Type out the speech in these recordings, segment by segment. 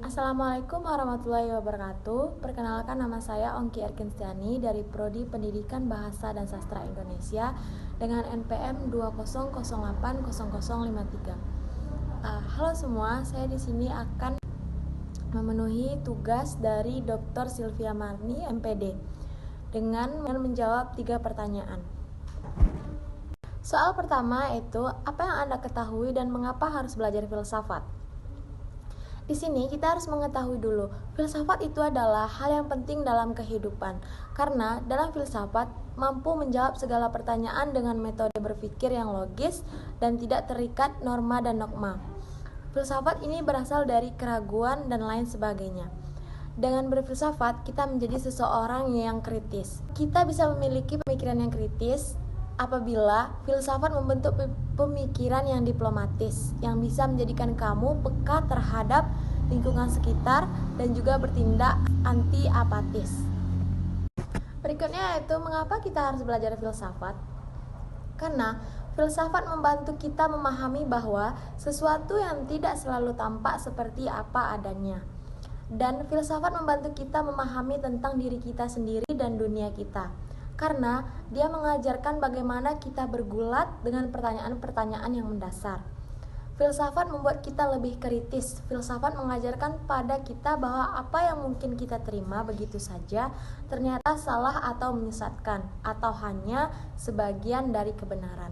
Assalamualaikum warahmatullahi wabarakatuh. Perkenalkan, nama saya Ongki Erkenstiani dari Prodi Pendidikan Bahasa dan Sastra Indonesia dengan NPM 200800053. Halo semua, saya di sini akan memenuhi tugas dari Dr. Sylvia Marni, MPD, dengan menjawab 3 pertanyaan. Soal pertama yaitu, apa yang Anda ketahui dan mengapa harus belajar filsafat? Di sini kita harus mengetahui dulu, filsafat itu adalah hal yang penting dalam kehidupan. Karena dalam filsafat mampu menjawab segala pertanyaan dengan metode berpikir yang logis dan tidak terikat norma dan dogma. Filsafat ini berasal dari keraguan dan lain sebagainya. Dengan berfilsafat, kita menjadi seseorang yang kritis. Kita bisa memiliki pemikiran yang kritis apabila filsafat membentuk pemikiran yang diplomatis, yang bisa menjadikan kamu peka terhadap lingkungan sekitar dan juga bertindak anti apatis. Berikutnya yaitu, mengapa kita harus belajar filsafat? Karena filsafat membantu kita memahami bahwa sesuatu yang tidak selalu tampak seperti apa adanya. Dan filsafat membantu kita memahami tentang diri kita sendiri dan dunia kita. Karena dia mengajarkan bagaimana kita bergulat dengan pertanyaan-pertanyaan yang mendasar. Filsafat membuat kita lebih kritis. Filsafat mengajarkan pada kita bahwa apa yang mungkin kita terima begitu saja ternyata salah atau menyesatkan, atau hanya sebagian dari kebenaran.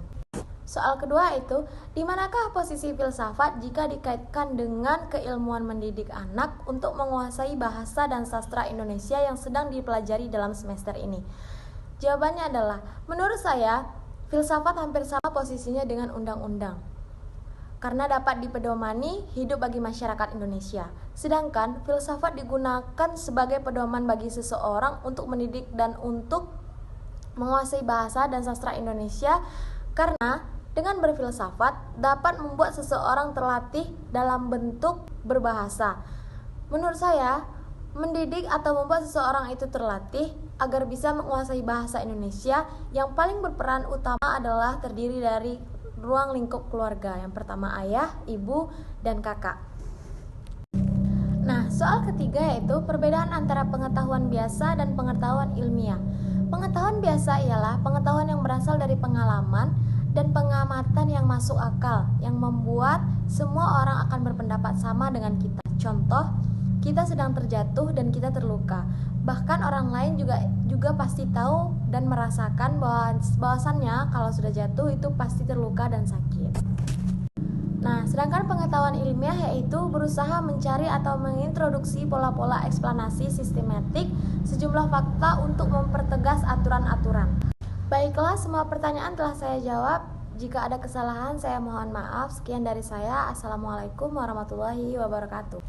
Soal kedua itu, di manakah posisi filsafat jika dikaitkan dengan keilmuan mendidik anak untuk menguasai bahasa dan sastra Indonesia yang sedang dipelajari dalam semester ini? Jawabannya adalah, menurut saya, filsafat hampir sama posisinya dengan undang-undang, karena dapat dipedomani hidup bagi masyarakat Indonesia. Sedangkan filsafat digunakan sebagai pedoman bagi seseorang untuk mendidik dan untuk menguasai bahasa dan sastra Indonesia, karena dengan berfilsafat dapat membuat seseorang terlatih dalam bentuk berbahasa. Menurut saya, mendidik atau membuat seseorang itu terlatih agar bisa menguasai bahasa Indonesia, yang paling berperan utama adalah terdiri dari ruang lingkup keluarga. Yang pertama ayah, ibu, dan kakak. Nah, soal ketiga yaitu perbedaan antara pengetahuan biasa dan pengetahuan ilmiah. Pengetahuan biasa ialah pengetahuan yang berasal dari pengalaman dan pengamatan yang masuk akal, yang membuat semua orang akan berpendapat sama dengan kita. Contoh, kita sedang terjatuh dan kita terluka. Bahkan orang lain juga pasti tahu dan merasakan bahwasannya kalau sudah jatuh itu pasti terluka dan sakit. Nah, sedangkan pengetahuan ilmiah yaitu berusaha mencari atau mengintroduksi pola-pola eksplanasi sistematik sejumlah fakta untuk mempertegas aturan-aturan. Baiklah, semua pertanyaan telah saya jawab. Jika ada kesalahan, saya mohon maaf. Sekian dari saya. Assalamualaikum warahmatullahi wabarakatuh.